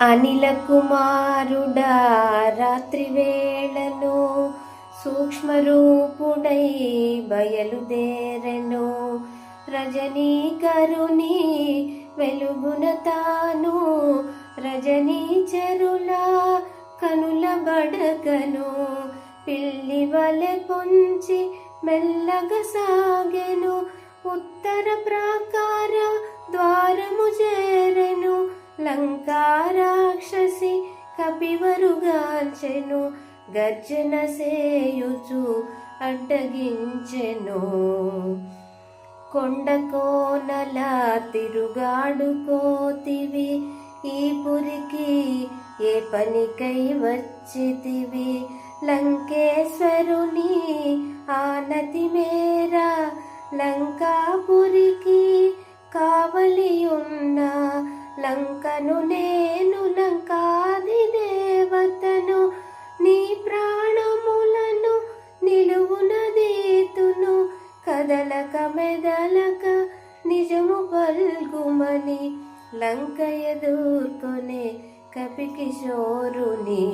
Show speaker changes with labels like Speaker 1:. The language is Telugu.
Speaker 1: అనిల కుమారుడా రాత్రి వేళను సూక్ష్మరూపుడై బయలుదేరెను. రజనీకరుని వెలుగున తాను రజనీచరుల కనుల బడగను. పిల్లి వలె పొంచి మెల్లగా సాగెను. ఉత్తర ప్రాకార ద్వారము చేరెను. లంకారాక్షసి కపివరుగాల్చెను. గర్జన సేయుచు అడ్డగించెను. కొండ కోనల తిరుగాడుకోతివి, ఈ పురికి ఏ పనికై వచ్చితివి? లంకేశ్వరుని ఆనతి మేర లంకాపురికి కావలి ఉన్న లంకను నేను లంకాది దేవతను. నీ ప్రాణములను నిలువున దీతును. కదలక మెదలక నిజము పల్గుమని లంక ఎదుర్కొనే కపికిశోరుని.